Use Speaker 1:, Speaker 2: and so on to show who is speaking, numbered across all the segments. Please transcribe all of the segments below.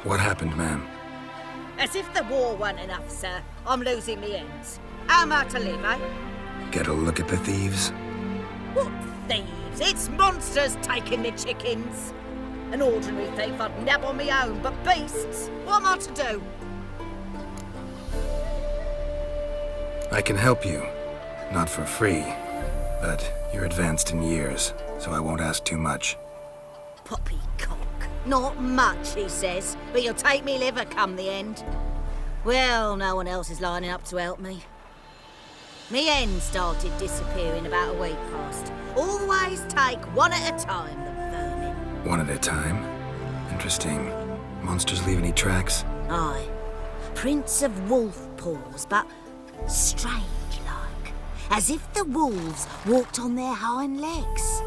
Speaker 1: What happened, ma'am?
Speaker 2: As if the war weren't enough, sir. I'm losing me ends. How am I to live, eh?
Speaker 1: Get a look at the thieves?
Speaker 2: What thieves? It's monsters taking me chickens. An ordinary thief I'd nab on my own, but beasts? What am I to do?
Speaker 1: I can help you. Not for free, but you're advanced in years, so I won't ask too much.
Speaker 2: Poppycock. Not much, he says, but you'll take me liver come the end. Well, no one else is lining up to help me. Me hen started disappearing about a week past. Always take one at a time, the vermin.
Speaker 1: One at a time? Interesting. Monsters leave any tracks?
Speaker 2: Aye. Prints of wolf paws, but strange-like. As if the wolves walked on their hind legs.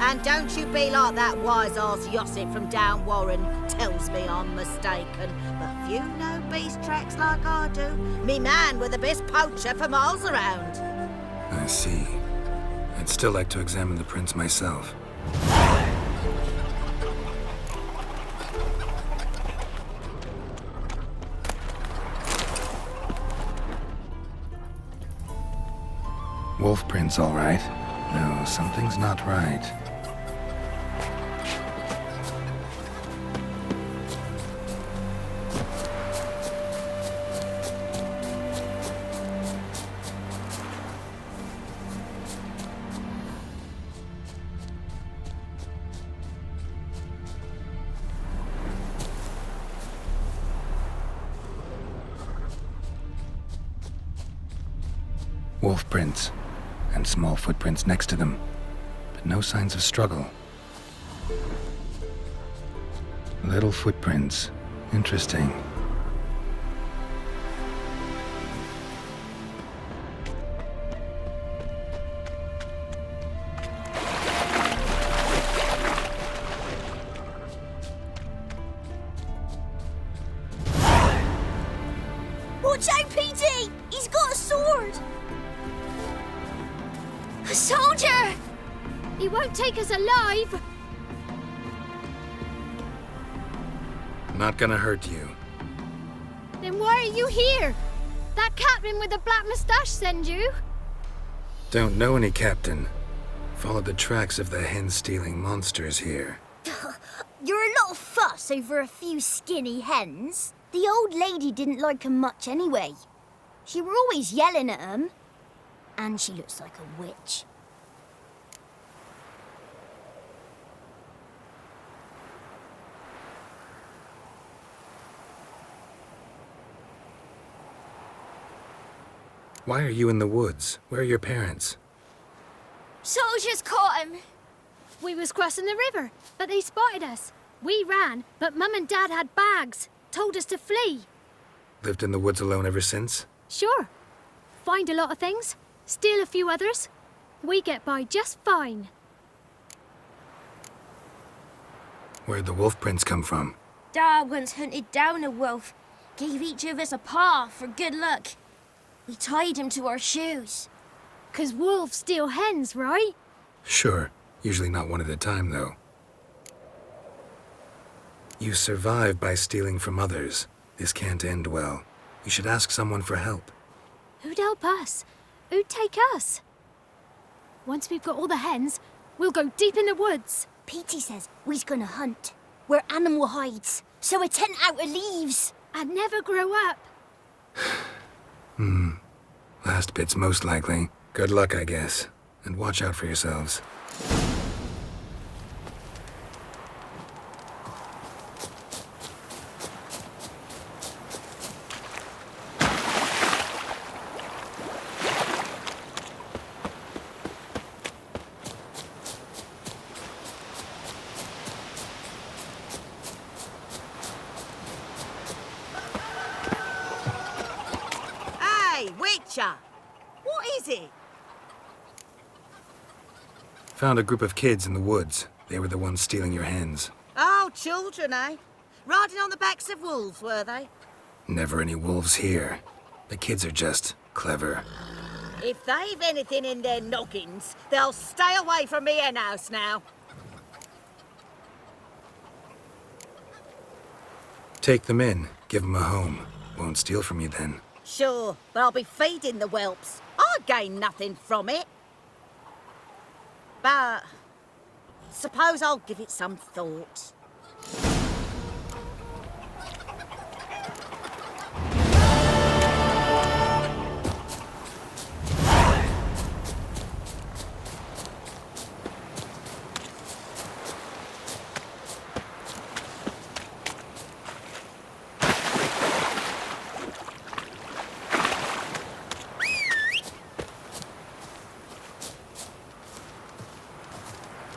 Speaker 2: And don't you be like that wise-ass Yossip from down Warren tells me I'm mistaken. But few know beast tracks like I do. Me man were the best poacher for miles around.
Speaker 1: I see. I'd still like to examine the prints myself. Wolf prints, all right. No, something's not right. Wolf prints, and small footprints next to them, but no signs of struggle. Little footprints. Interesting.
Speaker 3: Watch out, PD! He's got a sword! A soldier!
Speaker 4: He won't take us alive!
Speaker 1: Not gonna hurt you.
Speaker 4: Then why are you here? That captain with the black moustache send you?
Speaker 1: Don't know any captain. Followed the tracks of the hen-stealing monsters here.
Speaker 3: You're a little fuss over a few skinny hens. The old lady didn't like 'em much anyway. She were always yelling at 'em. And she looks like a witch.
Speaker 1: Why are you in the woods? Where are your parents?
Speaker 3: Soldiers caught him.
Speaker 4: We was crossing the river, but they spotted us. We ran, but Mum and Dad had bags. Told us to flee.
Speaker 1: Lived in the woods alone ever since?
Speaker 4: Sure. Find a lot of things. Steal a few others. We get by just fine.
Speaker 1: Where'd the wolf prints come from?
Speaker 5: Dad once hunted down a wolf. Gave each of us a paw for good luck. We tied him to our shoes.
Speaker 4: 'Cause wolves steal hens, right?
Speaker 1: Sure. Usually not one at a time, though. You survive by stealing from others. This can't end well. You should ask someone for help.
Speaker 4: Who'd help us? Who'd take us? Once we've got all the hens, we'll go deep in the woods.
Speaker 3: Petey says we's gonna hunt. Where animal hides. So a tent out of leaves.
Speaker 4: And never grow up.
Speaker 1: Last bit's most likely. Good luck, I guess. And watch out for yourselves.
Speaker 2: Witcher! What is it?
Speaker 1: Found a group of kids in the woods. They were the ones stealing your hens.
Speaker 2: Oh, children, eh? Riding on the backs of wolves, were they?
Speaker 1: Never any wolves here. The kids are just clever.
Speaker 2: If they've anything in their noggins, they'll stay away from me hen house now.
Speaker 1: take them in, give them a home. Won't steal from you then.
Speaker 2: Sure, but I'll be feeding the whelps. I gain nothing from it. But suppose I'll give it some thought.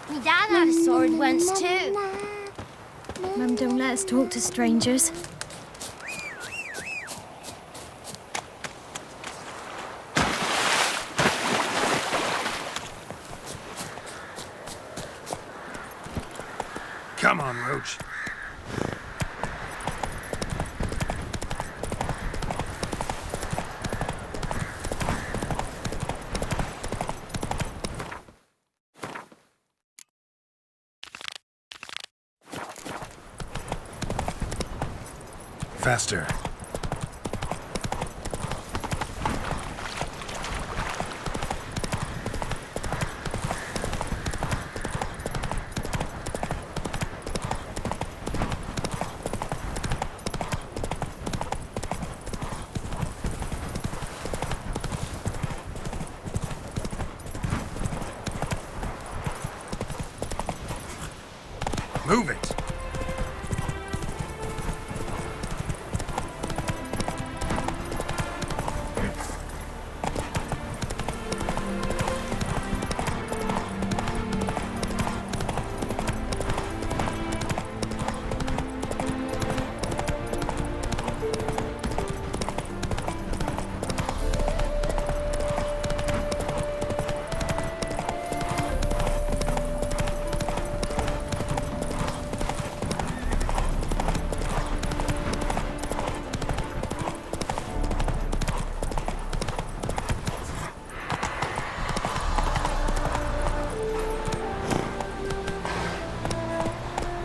Speaker 5: My dad had a sword once too.
Speaker 4: Mum, don't let us talk to strangers.
Speaker 1: Come on, Roach. Faster. Move it.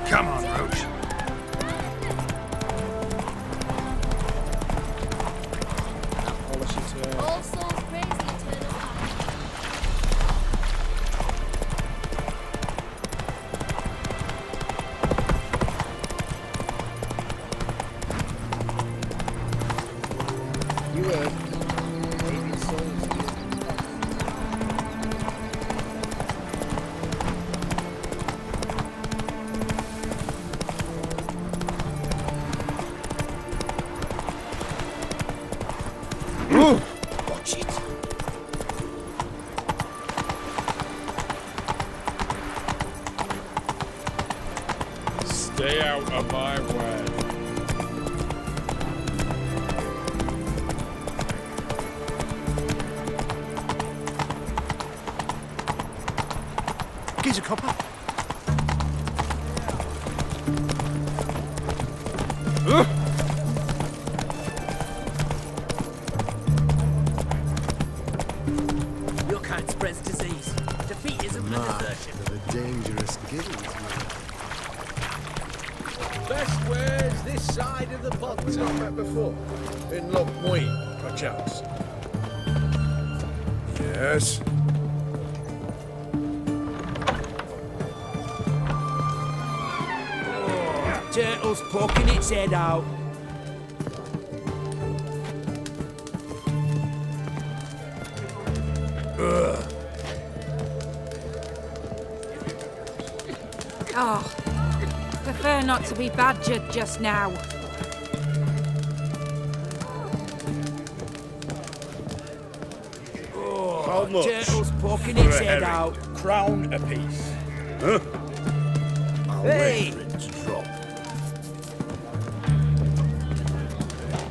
Speaker 1: Come on, Roach.
Speaker 4: All souls praise the eternal power.
Speaker 6: You heard. Maybe souls. Watch it.
Speaker 7: Stay out of my way.
Speaker 1: Here's a copper.
Speaker 8: Your kind spreads disease. Defeat isn't a desertion.
Speaker 6: The dangerous guild, man.
Speaker 9: Best wares this side of the pond.
Speaker 6: We've not met before.
Speaker 9: In Lochmuir, perchance.
Speaker 1: Yes.
Speaker 8: Turtle's poking its head out.
Speaker 10: Oh, prefer not to be badgered just now.
Speaker 9: How much?
Speaker 8: Turtle's poking its
Speaker 9: For a
Speaker 8: head
Speaker 9: herring?
Speaker 8: out.
Speaker 9: Crown apiece. Huh? I'll
Speaker 8: Hey!
Speaker 9: wait for it to drop.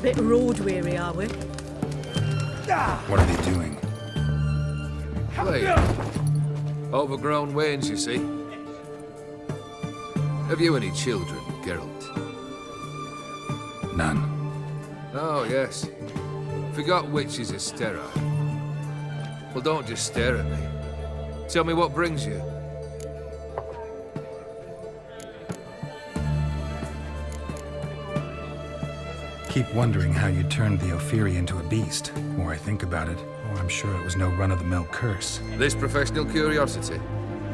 Speaker 2: Bit road weary, are we?
Speaker 1: What are they doing?
Speaker 11: Play. Overgrown wains, you see. Have you any children, Geralt?
Speaker 1: None.
Speaker 11: Oh, yes. Forgot which is a sterile. Well, don't just stare at me. Tell me what brings you.
Speaker 1: keep wondering how you turned the Ophiri into a beast. The more I think about it, the more I'm sure it was no run-of-the-mill curse.
Speaker 11: This professional curiosity,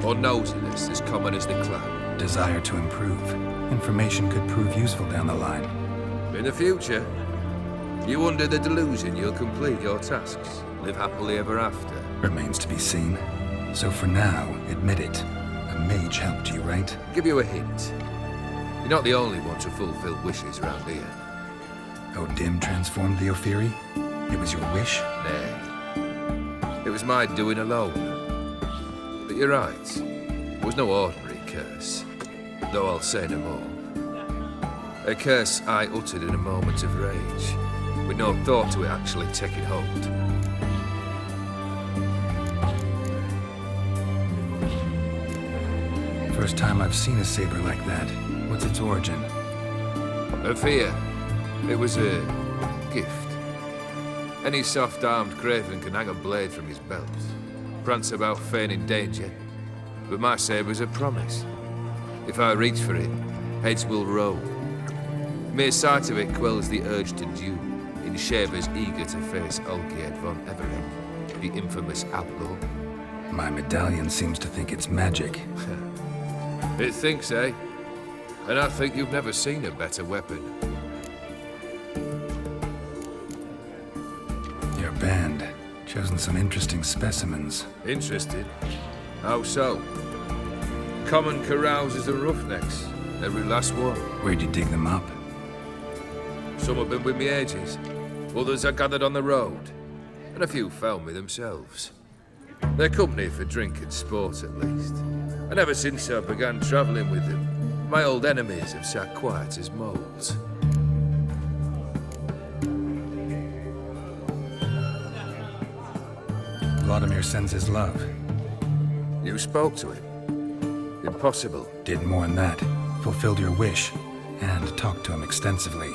Speaker 11: or nosiness as common as the cloud.
Speaker 1: Desire to improve. Information could prove useful down the line.
Speaker 11: In the future, you under the delusion you'll complete your tasks, live happily ever after.
Speaker 1: Remains to be seen. So for now, admit it. A mage helped you, right?
Speaker 11: Give you a hint. You're not the only one to fulfill wishes around here.
Speaker 1: Odim transformed the Ophiri? It was your wish?
Speaker 11: Nay. It was my doing alone. But you're right. It was no ordinary curse. Though I'll say no more. A curse I uttered in a moment of rage, with no thought to it actually taking hold.
Speaker 1: First time I've seen a saber like that. What's its origin?
Speaker 11: A fear. It was a gift. Any soft-armed craven can hang a blade from his belt, prance about feigning danger, but my saber's a promise. If I reach for it, heads will roll. Mere sight of it quells the urge to duel, in shavers eager to face Olgierd von Everett, the infamous outlaw.
Speaker 1: My medallion seems to think it's magic.
Speaker 11: It thinks, eh? And I think you've never seen a better weapon.
Speaker 1: Your band. Chosen some interesting specimens.
Speaker 11: Interested? How so? Common carousers and roughnecks. Every last one.
Speaker 1: Where'd you dig them up?
Speaker 11: Some have been with me ages. Others I gathered on the road. And a few found me themselves. They're company for drink and sport, at least. And ever since I began travelling with them, my old enemies have sat quiet as moles.
Speaker 1: Vladimir sends his love.
Speaker 11: You spoke to him? Impossible.
Speaker 1: Did more than that. Fulfilled your wish. And talked to him extensively.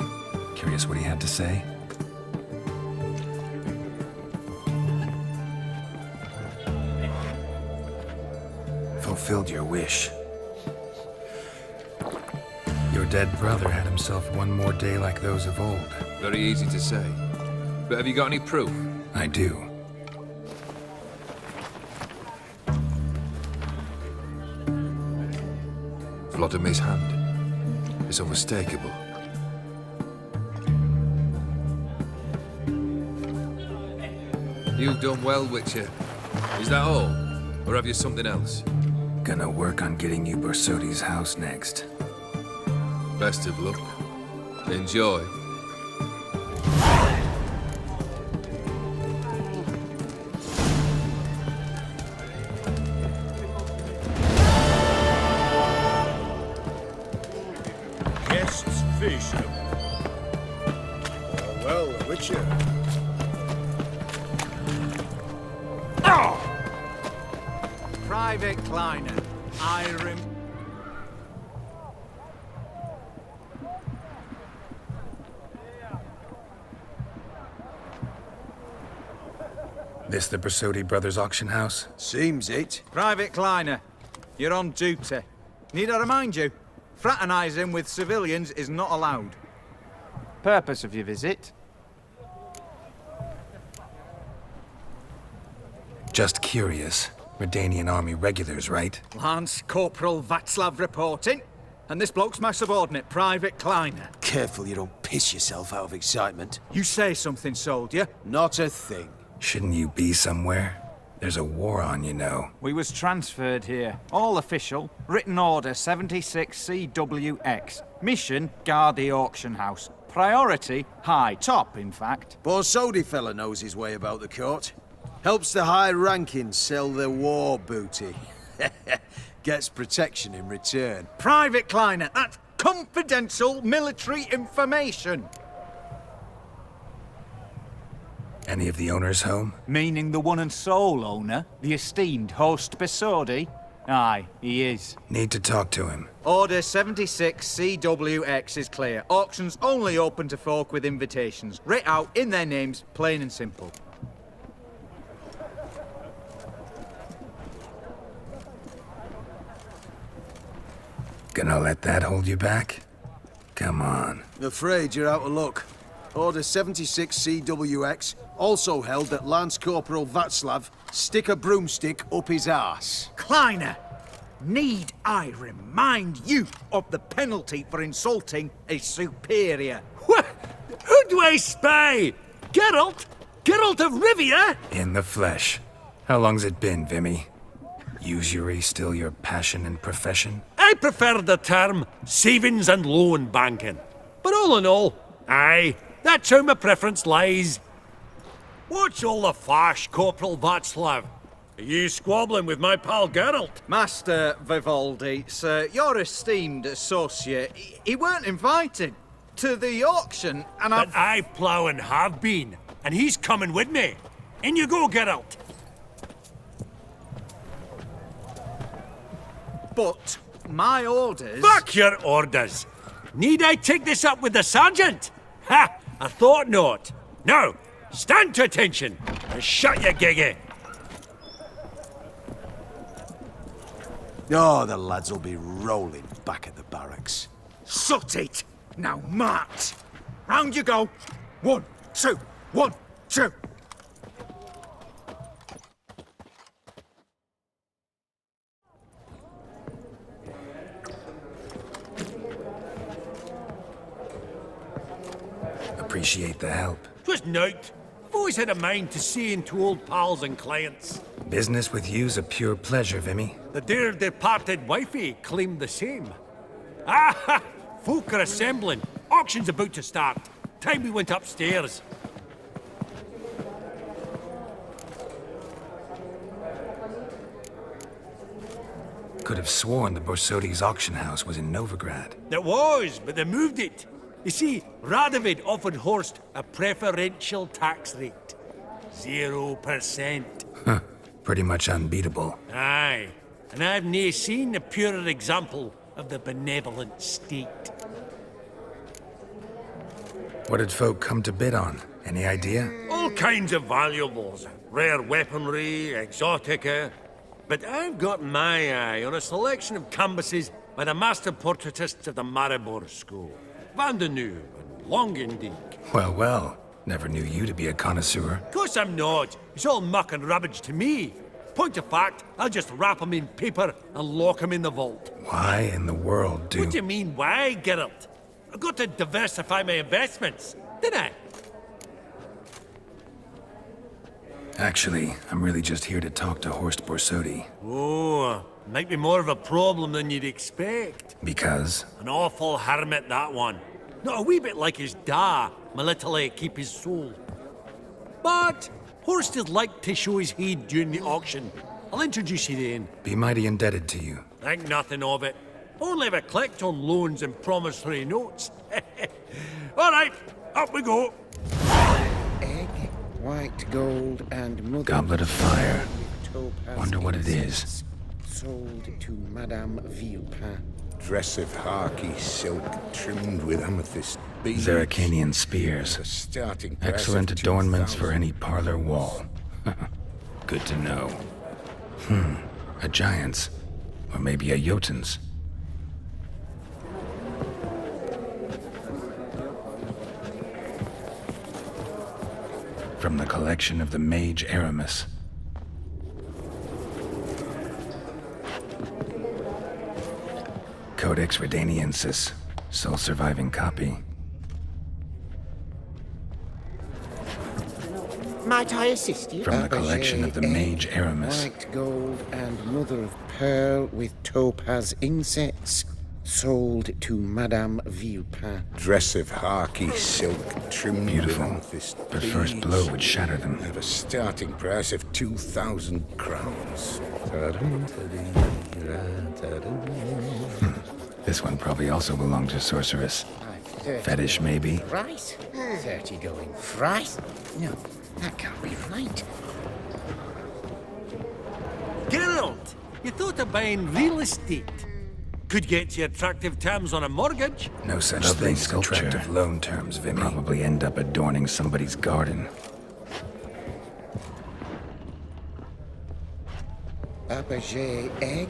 Speaker 1: Curious what he had to say? Fulfilled your wish. Your dead brother had himself one more day like those of old.
Speaker 11: Very easy to say. But have you got any proof?
Speaker 1: I do.
Speaker 11: Vladimir's hand. It's unmistakable. You've done well, Witcher. Is that all? Or have you something else?
Speaker 1: Gonna work on getting you Borsodi's house next.
Speaker 11: Best of luck. Enjoy.
Speaker 9: Guests fish. Well, Witcher.
Speaker 8: Private Kleiner.
Speaker 1: This the Borsodi Brothers auction house?
Speaker 9: Seems it.
Speaker 8: Private Kleiner, you're on duty. Need I remind you? Fraternizing with civilians is not allowed.
Speaker 12: Purpose of your visit?
Speaker 1: Just curious. Redanian army regulars, right?
Speaker 8: Lance Corporal Václav reporting. And this bloke's my subordinate, Private Kleiner.
Speaker 6: Careful you don't piss yourself out of excitement.
Speaker 8: You say something, soldier?
Speaker 6: Not a thing.
Speaker 1: Shouldn't you be somewhere? There's a war on, you know.
Speaker 12: We was transferred here. All official. Written order 76 CWX. Mission, guard the auction house. Priority, high. Top, in fact.
Speaker 6: Borsodi fella knows his way about the court. Helps the high-rankings sell their war booty. Gets protection in return.
Speaker 8: Private Kleiner, that's confidential military information.
Speaker 1: Any of the owners home?
Speaker 12: Meaning the one and sole owner, the esteemed host Borsodi? Aye, he is.
Speaker 1: Need to talk to him.
Speaker 8: Order 76 CWX is clear. Auctions only open to folk with invitations. Writ out in their names, plain and simple.
Speaker 1: Gonna let that hold you back? Come on.
Speaker 6: Afraid you're out of luck. Order 76 CWX also held that Lance Corporal Václav stick a broomstick up his arse.
Speaker 12: Kleiner, need I remind you of the penalty for insulting a superior?
Speaker 9: What? Who do I spy? Geralt? Geralt of Rivia?
Speaker 1: In the flesh. How long's it been, Vimy? Usury still your passion and profession?
Speaker 9: I prefer the term savings and loan banking. But all in all, aye, that's how my preference lies. What's all the fash, Corporal Václav? Are you squabbling with my pal Geralt?
Speaker 12: Master Vivaldi, sir, your esteemed associate, he weren't invited to the auction, and
Speaker 9: But I plough and have been, and he's coming with me. In you go, Geralt.
Speaker 12: But my orders...
Speaker 9: Fuck your orders! Need I take this up with the sergeant? Ha! I thought not. Now, stand to attention and shut your giggy.
Speaker 6: Oh, the lads will be rolling back at the barracks.
Speaker 12: Sut it! Now march! Round you go! 1, 2, 1, 2!
Speaker 1: Appreciate the help.
Speaker 9: 'Twas nowt. I've always had a mind to see into old pals and clients.
Speaker 1: Business with you's a pure pleasure, Vimy.
Speaker 9: The dear departed wifey claimed the same. Ah! Folk are assembling. Auction's about to start. Time we went upstairs.
Speaker 1: Could have sworn the Borsodi's auction house was in Novigrad.
Speaker 9: It was, but they moved it. You see, Radovid offered Horst a preferential tax rate. 0%.
Speaker 1: Huh. Pretty much unbeatable.
Speaker 9: Aye. And I've nae seen a purer example of the benevolent state.
Speaker 1: What did folk come to bid on? Any idea?
Speaker 9: All kinds of valuables. Rare weaponry, exotica. But I've got my eye on a selection of canvases by the master portraitists of the Maribor School. Van de Nieuw and Longendijk.
Speaker 1: Well, well. Never knew you to be a connoisseur.
Speaker 9: Of course I'm not. It's all muck and rubbish to me. Point of fact, I'll just wrap 'em in paper and lock 'em in the vault.
Speaker 1: Why in the world do...
Speaker 9: What do you mean, why, Geralt? I've got to diversify my investments, didn't I?
Speaker 1: Actually, I'm really just here to talk to Horst Borsodi.
Speaker 9: Oh, might be more of a problem than you'd expect.
Speaker 1: Because?
Speaker 9: An awful hermit, that one. Not a wee bit like his da, my little keep his soul. But Horst is like to show his head during the auction. I'll introduce you then.
Speaker 1: Be mighty indebted to you.
Speaker 9: Think nothing of it. Only ever clicked on loans and promissory notes. All right, up we go.
Speaker 13: Egg, white gold, and mother...
Speaker 1: Goblet of fire.
Speaker 13: Topaz
Speaker 1: Wonder what it
Speaker 13: incense,
Speaker 1: is.
Speaker 13: Sold to Madame Villepin.
Speaker 14: Dress of harky silk trimmed with amethyst beads.
Speaker 1: Zeracanian spears.
Speaker 14: A starting price
Speaker 1: Excellent
Speaker 14: of
Speaker 1: adornments
Speaker 14: 2,000.
Speaker 1: for any parlor wall. Good to know. A giant's. Or maybe a Jotun's. From the collection of the mage Aramis. Codex Redaniensis, sole surviving copy.
Speaker 13: Might I assist you?
Speaker 1: From the collection of the mage Aramis.
Speaker 13: White gold and mother of pearl with topaz incense. Sold to Madame Villepin.
Speaker 14: Dress of harky silk trimmed
Speaker 1: Beautiful.
Speaker 14: with amethyst
Speaker 1: But
Speaker 14: beads.
Speaker 1: first blow would shatter them.
Speaker 14: At a starting price of 2,000 crowns.
Speaker 1: This one probably also belonged to Sorceress. Fetish, maybe?
Speaker 13: Price? 30 going. Price? No, that can't be right.
Speaker 9: Geralt, you thought of buying real estate. Could get you attractive terms on a mortgage.
Speaker 1: No such thing as attractive loan terms, Vimy. Probably end up adorning somebody's garden.
Speaker 13: Abaget egg,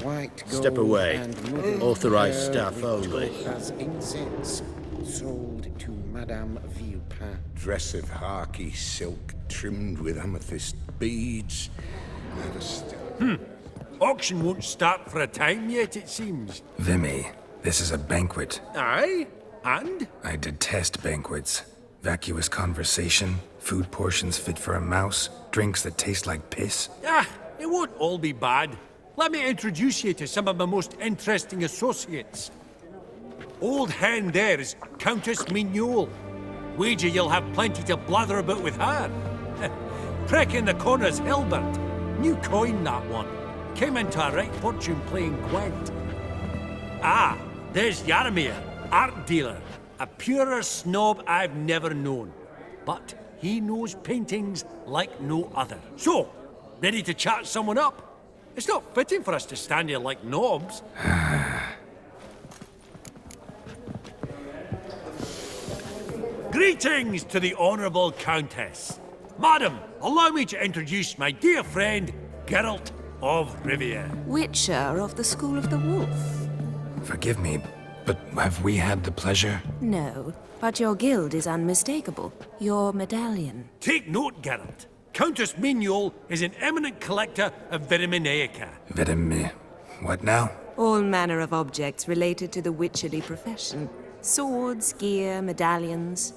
Speaker 13: white gold.
Speaker 15: Step away.
Speaker 13: And mother of
Speaker 15: Authorized
Speaker 13: pearl
Speaker 15: staff
Speaker 13: with
Speaker 15: only.
Speaker 13: topaz incense. Sold to Madame Villepin.
Speaker 14: Dress of harky silk trimmed with amethyst beads.
Speaker 9: Auction won't start for a time yet, it seems.
Speaker 1: Vimy, this is a banquet.
Speaker 9: Aye? And?
Speaker 1: I detest banquets. Vacuous conversation, food portions fit for a mouse, drinks that taste like piss.
Speaker 9: Ah, it won't all be bad. Let me introduce you to some of my most interesting associates. Old hen there is Countess Mignol. Wager you'll have plenty to blather about with her. Prick in the corner's Hilbert. New coin, that one. Came into a right fortune playing Gwent. Ah, there's Yarmir, art dealer. A purer snob I've never known. But he knows paintings like no other. So, ready to chat someone up? It's not fitting for us to stand here like knobs. Greetings to the Honourable Countess. Madam, allow me to introduce my dear friend, Geralt of Rivia.
Speaker 15: Witcher of the School of the Wolf.
Speaker 1: Forgive me, but have we had the pleasure?
Speaker 15: No, but your guild is unmistakable. Your medallion.
Speaker 9: Take note, Geralt. Countess Mignol is an eminent collector of Vitaminaica.
Speaker 1: What now?
Speaker 15: All manner of objects related to the witcherly profession. Swords, gear, medallions.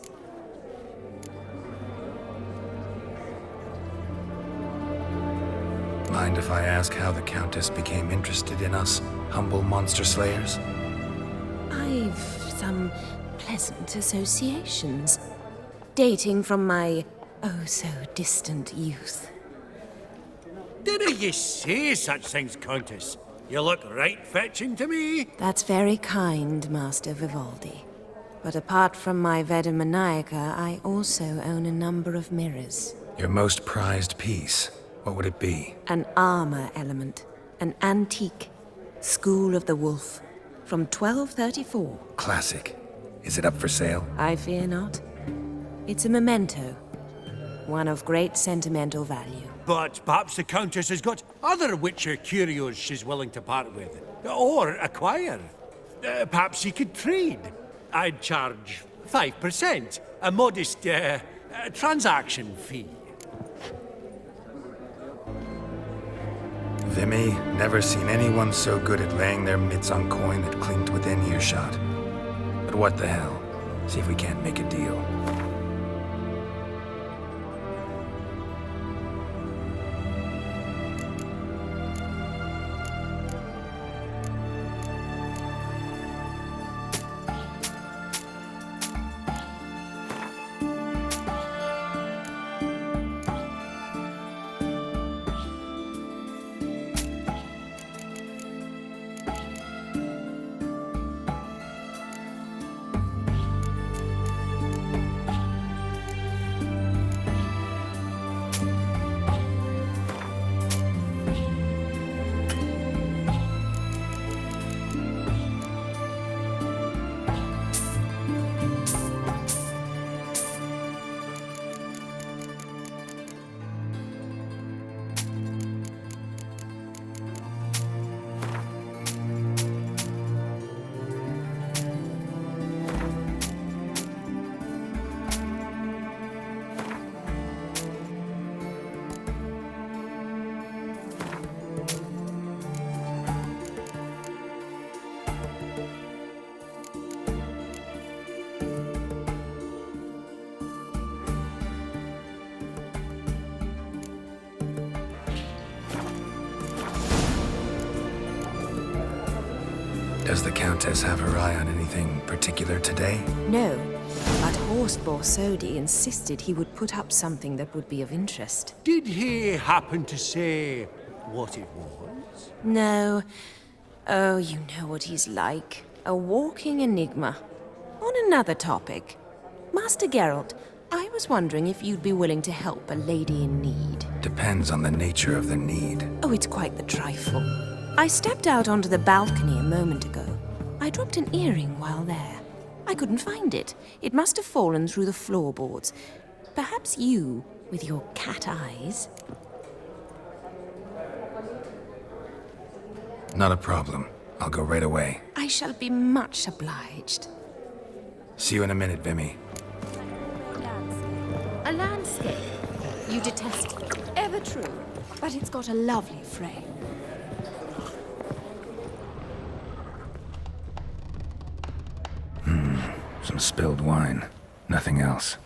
Speaker 1: Mind if I ask how the Countess became interested in us, humble monster slayers?
Speaker 15: I've some pleasant associations, dating from my oh-so-distant youth.
Speaker 9: Didn't you say such things, Countess? You look right fetching to me.
Speaker 15: That's very kind, Master Vivaldi. But apart from my Vitaminaica, I also own a number of mirrors.
Speaker 1: Your most prized piece, what would it be?
Speaker 15: An armor element. An antique. School of the Wolf. From 1234.
Speaker 1: Classic. Is it up for sale?
Speaker 15: I fear not. It's a memento. One of great sentimental value.
Speaker 9: But perhaps the Countess has got other Witcher curios she's willing to part with. Or acquire. Perhaps she could trade. I'd charge 5%. A modest transaction fee.
Speaker 1: Vimy, never seen anyone so good at laying their mitts on coin that clinked within earshot. But what the hell? See if we can't make a deal. Does the Countess have her eye on anything particular today?
Speaker 15: No, but Horst Borsodi insisted he would put up something that would be of interest.
Speaker 9: Did he happen to say what it was?
Speaker 15: No. Oh, you know what he's like. A walking enigma. On another topic. Master Geralt, I was wondering if you'd be willing to help a lady in need.
Speaker 1: Depends on the nature of the need.
Speaker 15: Oh, it's quite the trifle. I stepped out onto the balcony a moment ago. I dropped an earring while there. I couldn't find it. It must have fallen through the floorboards. Perhaps you, with your cat eyes...
Speaker 1: Not a problem. I'll go right away.
Speaker 15: I shall be much obliged.
Speaker 1: See you in a minute, Vimy.
Speaker 4: landscape. You detest it.
Speaker 15: Ever true, but it's got a lovely frame.
Speaker 1: Some spilled wine. Nothing else.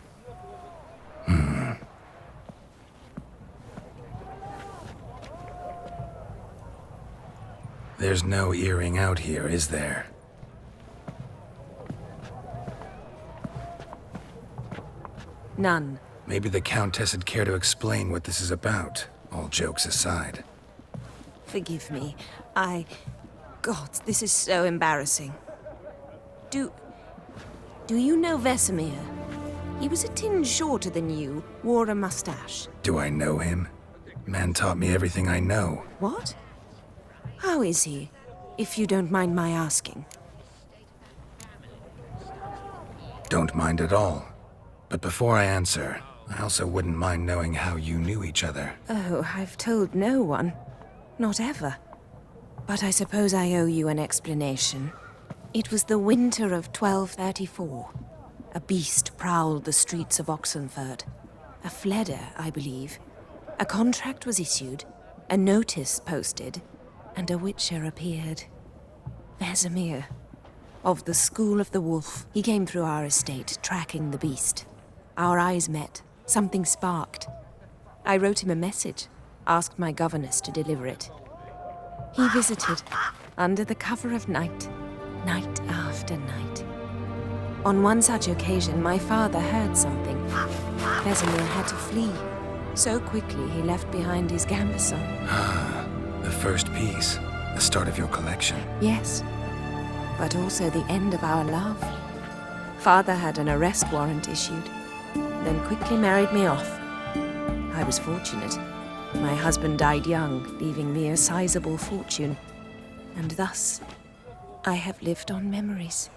Speaker 1: There's no earring out here, is there?
Speaker 15: None.
Speaker 1: Maybe the Countess would care to explain what this is about, all jokes aside.
Speaker 15: Forgive me. God, this is so embarrassing. Do you know Vesemir? He was a tinge shorter than you, wore a mustache.
Speaker 1: Do I know him? Man taught me everything I know.
Speaker 15: What? How is he, if you don't mind my asking?
Speaker 1: Don't mind at all. But before I answer, I also wouldn't mind knowing how you knew each other.
Speaker 15: Oh, I've told no one. Not ever. But I suppose I owe you an explanation. It was the winter of 1234. A beast prowled the streets of Oxenford. A fledder, I believe. A contract was issued, a notice posted, and a witcher appeared. Vesemir. Of the School of the Wolf. He came through our estate, tracking the beast. Our eyes met. Something sparked. I wrote him a message, asked my governess to deliver it. He visited, under the cover of night, night after night. On one such occasion, my father heard something. Vesemir had to flee. So quickly, he left behind his gambeson.
Speaker 1: Ah, the first piece. The start of your collection.
Speaker 15: Yes, but also the end of our love. Father had an arrest warrant issued, then quickly married me off. I was fortunate. My husband died young, leaving me a sizable fortune. And thus, I have lived on memories.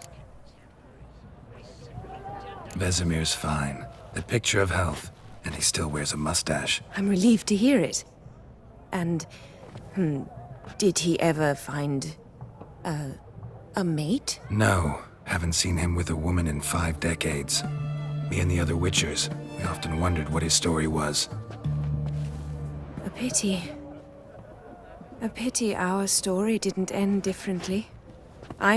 Speaker 1: Vesemir's fine. The picture of health. And he still wears a mustache.
Speaker 15: I'm relieved to hear it. And, did he ever find a mate?
Speaker 1: No. Haven't seen him with a woman in 5 decades. Me and the other Witchers, we often wondered what his story was.
Speaker 15: A pity. A pity our story didn't end differently. I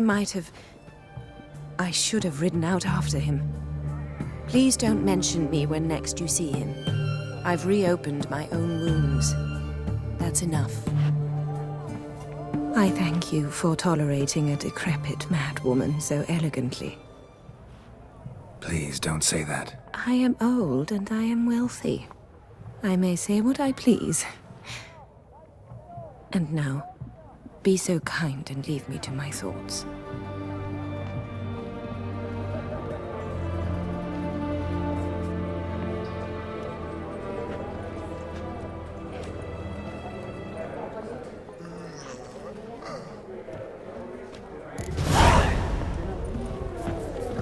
Speaker 15: should have ridden out after him. Please don't mention me when next you see him. I've reopened my own wounds. That's enough. I thank you for tolerating a decrepit madwoman so elegantly.
Speaker 1: Please don't say that.
Speaker 15: I am old and I am wealthy. I may say what I please. And now, be so kind and leave me to my thoughts.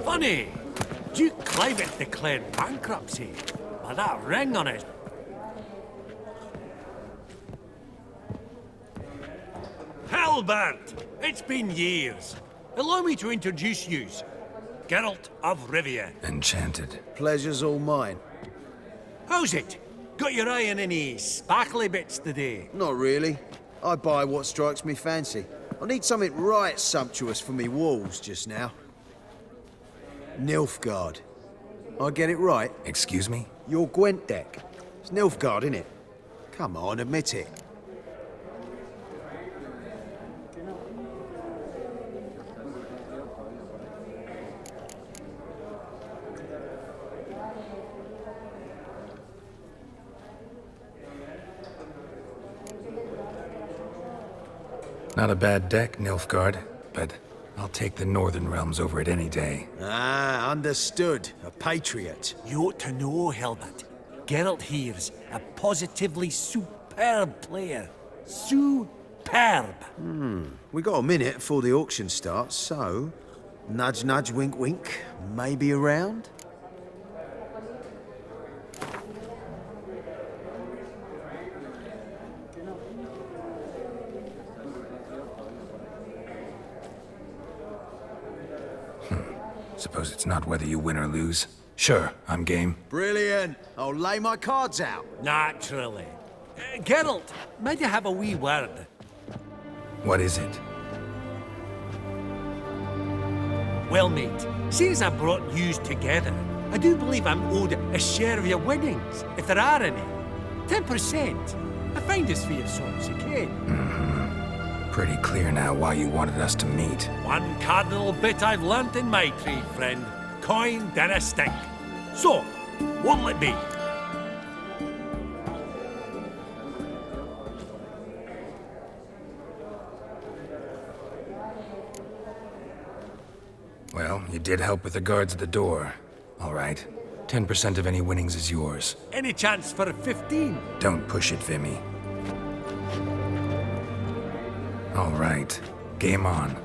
Speaker 9: Funny! Duke Clivet declared bankruptcy by that ring on his... Halbert! It's been years. Allow me to introduce yous. Geralt of Rivia.
Speaker 1: Enchanted.
Speaker 6: Pleasure's all mine.
Speaker 9: How's it? Got your eye on any sparkly bits today?
Speaker 6: Not really. I buy what strikes me fancy. I need something right sumptuous for me walls just now. Nilfgaard. I get it right?
Speaker 1: Excuse me?
Speaker 6: Your Gwent deck. It's Nilfgaard, innit? Come on, admit it.
Speaker 1: Not a bad deck, Nilfgaard, but I'll take the Northern Realms over it any day.
Speaker 6: Ah, understood. A patriot.
Speaker 9: You ought to know, Hilbert. Geralt here's a positively superb player. Superb!
Speaker 6: We got a minute before the auction starts, so... Nudge, nudge, wink, wink. Maybe around?
Speaker 1: Suppose it's not whether you win or lose. Sure, I'm game.
Speaker 6: Brilliant. I'll lay my cards out.
Speaker 9: Naturally. Geralt, might you have a wee word?
Speaker 1: What is it?
Speaker 9: Well, mate, since I brought yous together, I do believe I'm owed a share of your winnings, if there are any. 10%. I find this for your sorts, okay?
Speaker 1: Pretty clear now why you wanted us to meet.
Speaker 9: One cardinal bit I've learnt in my trade, friend. Coin dinna stink. So, what'll it be?
Speaker 1: Well, you did help with the guards at the door. All right. 10% of any winnings is yours.
Speaker 9: Any chance for a 15?
Speaker 1: Don't push it, Vimy. All right. Game on.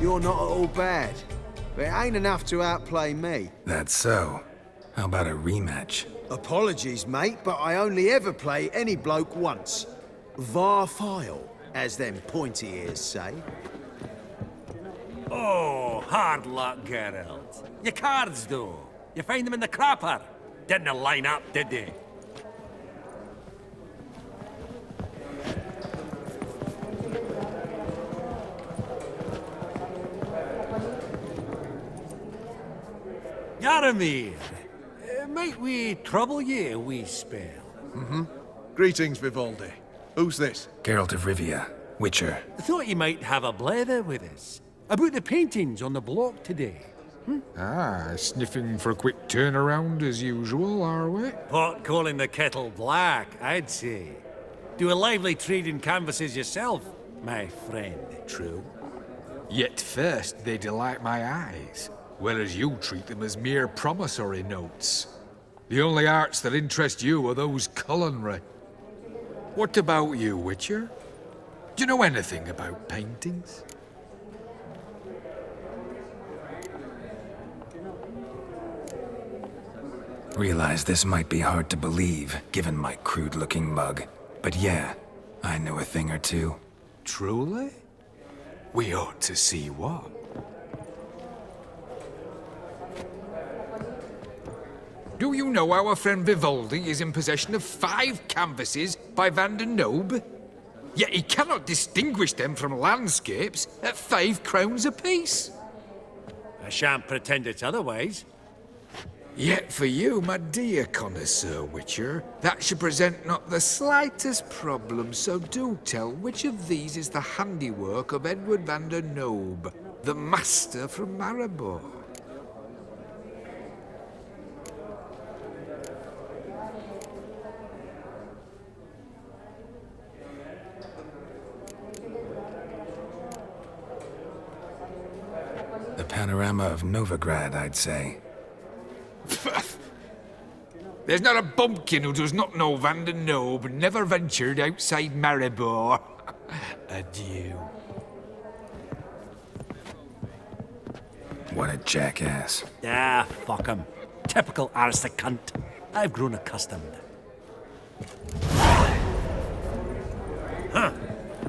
Speaker 6: You're not at all bad. But it ain't enough to outplay me.
Speaker 1: That's so. How about a rematch?
Speaker 6: Apologies, mate, but I only ever play any bloke once. Var file, as them pointy ears say.
Speaker 9: Oh, hard luck, Geralt. Your cards, though. You find them in the crapper. Didn't line up, did they? Yaramir, might we trouble ye a wee spell?
Speaker 14: Mm-hmm. Greetings, Vivaldi. Who's this?
Speaker 1: Geralt of Rivia, Witcher.
Speaker 9: Thought you might have a blether with us. About the paintings on the block today.
Speaker 7: Ah, sniffing for a quick turnaround as usual, are we?
Speaker 9: Pot calling the kettle black, I'd say. Do a lively trade in canvases yourself, my friend. True.
Speaker 7: Yet first they delight my eyes, whereas you treat them as mere promissory notes. The only arts that interest you are those culinary. What about you, Witcher? Do you know anything about paintings?
Speaker 1: Realize this might be hard to believe, given my crude-looking mug. But yeah, I know a thing or two.
Speaker 7: Truly? We ought to see what. Do you know our friend Vivaldi is in possession of 5 canvases by Van der Nobe? Yet he cannot distinguish them from landscapes at 5 crowns apiece.
Speaker 9: I shan't pretend it's otherwise.
Speaker 7: Yet for you, my dear connoisseur Witcher, that should present not the slightest problem, so do tell which of these is the handiwork of Edward van der Nobe, the master from Maribor.
Speaker 1: The panorama of Novigrad, I'd say.
Speaker 7: There's not a bumpkin who does not know Van der Nobe never ventured outside Maribor. Adieu.
Speaker 1: What a jackass.
Speaker 9: Ah, fuck him. Typical aristocrat cunt. I've grown accustomed.
Speaker 16: Huh.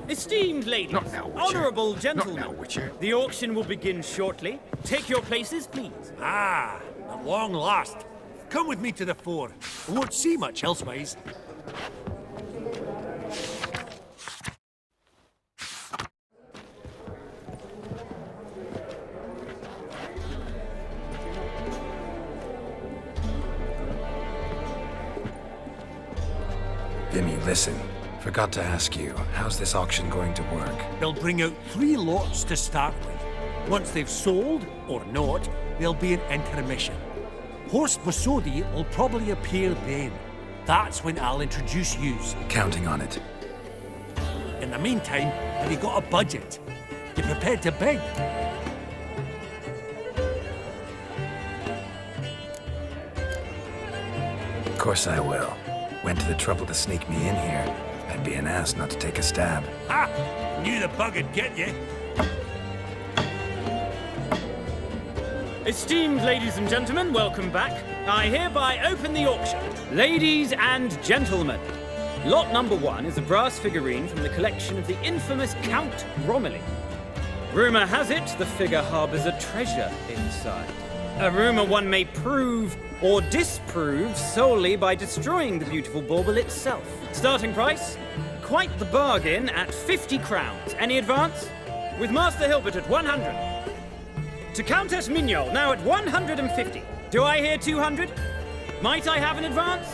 Speaker 16: Esteemed ladies,
Speaker 7: Not now, Witcher.
Speaker 16: honourable gentlemen,
Speaker 7: Not now, Witcher.
Speaker 16: the auction will begin shortly. Take your places, please.
Speaker 9: Ah, at long last. Come with me to the fore. I won't see much elsewise.
Speaker 1: Vimy, listen. Forgot to ask you, how's this auction going to work?
Speaker 9: They'll bring out 3 lots to start with. Once they've sold, or not, there'll be an intermission. Horst Bosodi will probably appear then. That's when I'll introduce yous.
Speaker 1: Counting on it.
Speaker 9: In the meantime, have you got a budget? You prepared to bid?
Speaker 1: Of course I will. Went to the trouble to sneak me in here. I'd be an ass not to take a stab.
Speaker 9: Ha! Knew the bug would get you.
Speaker 16: Esteemed ladies and gentlemen, welcome back. I hereby open the auction. Ladies and gentlemen, lot number 1 is a brass figurine from the collection of the infamous Count Romilly. Rumour has it the figure harbours a treasure inside. A rumour one may prove or disprove solely by destroying the beautiful bauble itself. Starting price? Quite the bargain at 50 crowns. Any advance? With Master Hilbert at 100. To Countess Mignol, now at 150. Do I hear 200? Might I have an advance?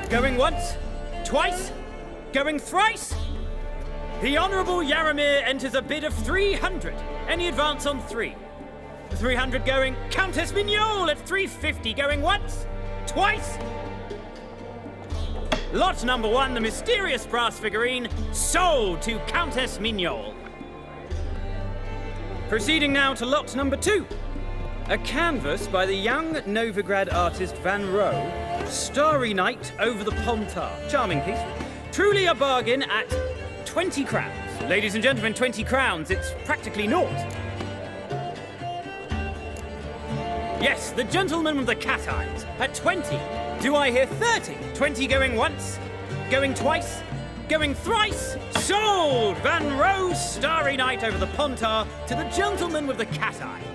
Speaker 16: Going once? Twice? Going thrice? The Honourable Yaramir enters a bid of 300. Any advance on 3? 300 going. Countess Mignol at 350. Going once? Twice? Lot number 1, the mysterious brass figurine, sold to Countess Mignol. Proceeding now to lot number 2. A canvas by the young Novigrad artist Van Rohe, Starry Night over the Pontar. Charming piece. Truly a bargain at 20 crowns. Ladies and gentlemen, 20 crowns. It's practically naught. Yes, the gentleman with the cat eyes at 20. Do I hear 30? 20 going once, going twice, going thrice. Sold! Van Rose, Starry Night over the Pontar to the gentleman with the cat eyes.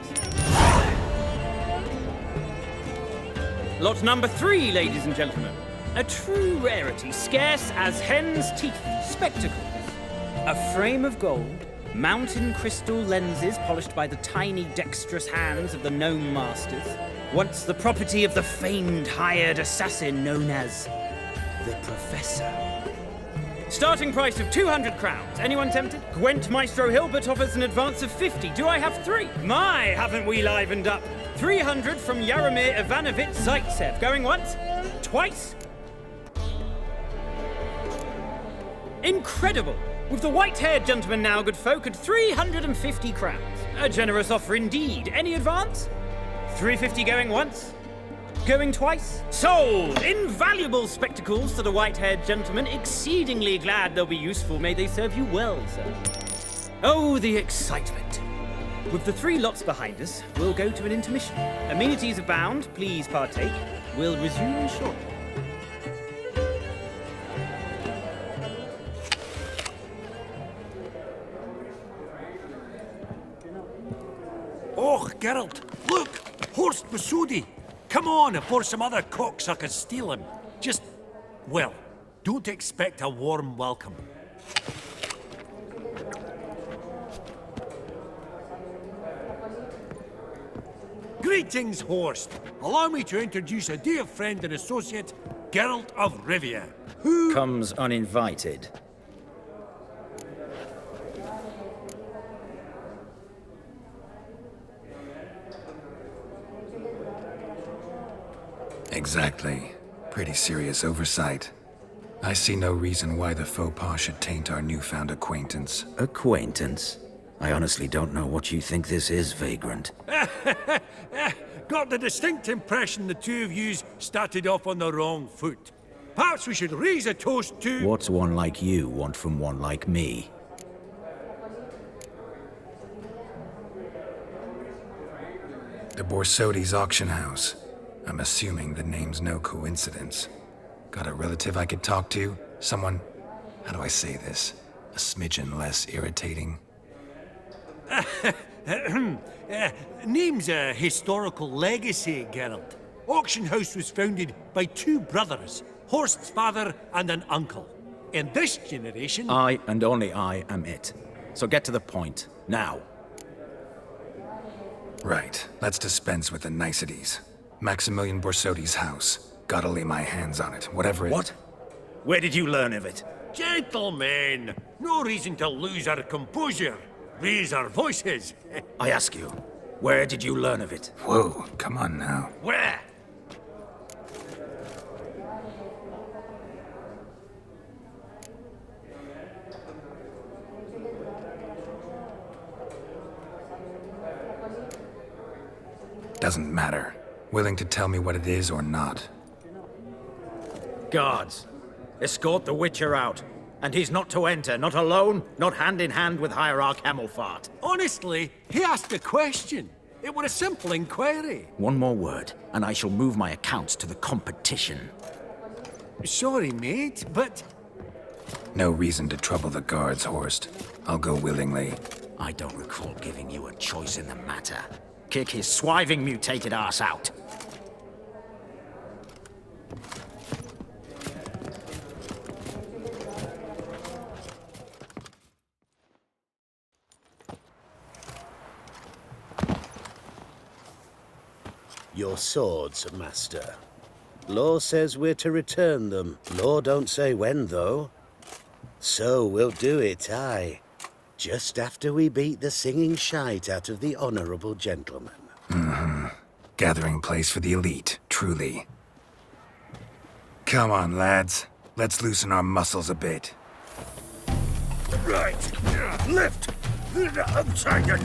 Speaker 16: Lot number 3, ladies and gentlemen. A true rarity, scarce as hen's teeth, spectacles. A frame of gold, mountain crystal lenses polished by the tiny dexterous hands of the gnome masters. Once the property of the famed hired assassin known as the Professor. Starting price of 200 crowns. Anyone tempted? Gwent Maestro Hilbert offers an advance of 50. Do I have 3? My, haven't we livened up? 300 from Yaromir Ivanovich Zaitsev. Going once? Twice? Incredible! With the white-haired gentleman now, good folk, at 350 crowns. A generous offer indeed. Any advance? 350 going once? Going twice? Sold! Invaluable spectacles to the white-haired gentleman. Exceedingly glad they'll be useful. May they serve you well, sir. Oh, the excitement. With the 3 lots behind us, we'll go to an intermission. Amenities abound. Please partake. We'll resume shortly.
Speaker 9: Oh, Geralt, look! Horst Masudi! Come on, before some other cocksuckers steal him. Just, well, don't expect a warm welcome. Greetings, Horst. Allow me to introduce a dear friend and associate, Geralt of Rivia, who
Speaker 17: comes uninvited.
Speaker 1: Exactly. Pretty serious oversight. I see no reason why the faux pas should taint our newfound acquaintance.
Speaker 17: Acquaintance? I honestly don't know what you think this is, Vagrant.
Speaker 9: Got the distinct impression the two of yous started off on the wrong foot. Perhaps we should raise a toast to...
Speaker 17: What's one like you want from one like me?
Speaker 1: The Borsodi's auction house. I'm assuming the name's no coincidence. Got a relative I could talk to? Someone, how do I say this? A smidgen less irritating?
Speaker 9: Name's a historical legacy, Geralt. Auction house was founded by 2 brothers, Horst's father and an uncle. In this generation...
Speaker 17: I, and only I, am it. So get to the point, now.
Speaker 1: Right, let's dispense with the niceties. Maximilian Borsodi's house. Gotta lay my hands on it, whatever it...
Speaker 17: What? Where did you learn of it?
Speaker 9: Gentlemen, no reason to lose our composure. Raise our voices.
Speaker 17: I ask you, where did you learn of it?
Speaker 1: Whoa, come on now.
Speaker 9: Where?
Speaker 1: Doesn't matter. Willing to tell me what it is or not?
Speaker 17: Guards, escort the Witcher out. And he's not to enter, not alone, not hand in hand with Hierarch Hamilfart.
Speaker 9: Honestly, he asked a question. It was a simple inquiry.
Speaker 17: One more word, and I shall move my accounts to the competition.
Speaker 9: Sorry, mate, but...
Speaker 1: No reason to trouble the guards, Horst. I'll go willingly.
Speaker 17: I don't recall giving you a choice in the matter. Kick his swiving mutated ass out.
Speaker 18: Your swords, master. Law says we're to return them. Law don't say when, though. So we'll do it, aye. Just after we beat the singing shite out of the honourable gentleman.
Speaker 1: Mm-hmm. Gathering place for the elite, truly. Come on, lads. Let's loosen our muscles a bit.
Speaker 9: Right. Lift. Outside your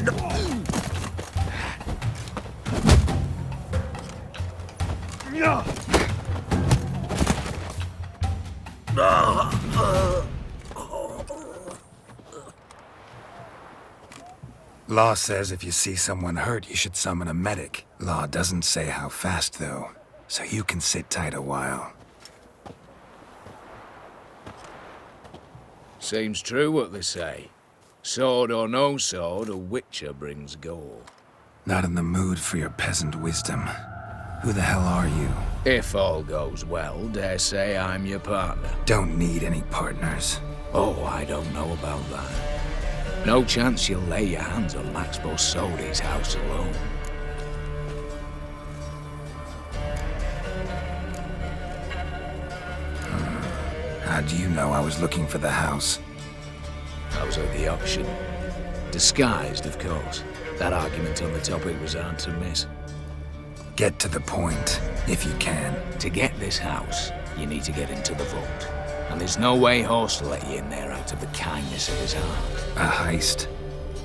Speaker 1: Law says if you see someone hurt, you should summon a medic. Law doesn't say how fast, though, so you can sit tight a while.
Speaker 11: Seems true what they say. Sword or no sword, a witcher brings goal.
Speaker 1: Not in the mood for your peasant wisdom. Who the hell are you?
Speaker 11: If all goes well, dare say I'm your partner.
Speaker 1: Don't need any partners.
Speaker 11: Oh, I don't know about that. No chance you'll lay your hands on Max Bosodi's house alone.
Speaker 1: How do you know I was looking for the house?
Speaker 11: I was at the auction. Disguised, of course. That argument on the topic was hard to miss.
Speaker 1: Get to the point, if you can.
Speaker 11: To get this house, you need to get into the vault. And there's no way Horst will let you in there out of the kindness of his heart.
Speaker 1: A heist?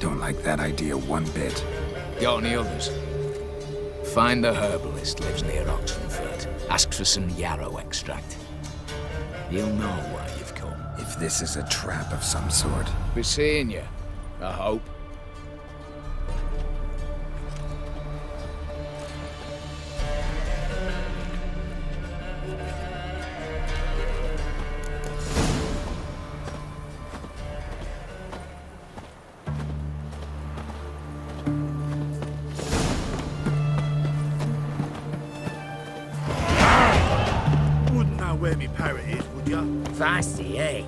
Speaker 1: Don't like that idea one bit.
Speaker 11: Got any others? Find the herbalist lives near Oxenford. Ask for some yarrow extract. You'll know why you've come.
Speaker 1: If this is a trap of some sort.
Speaker 11: Be seeing you, I hope.
Speaker 19: Wouldn't know where me parrot is, would ya?
Speaker 18: Feisty, eh?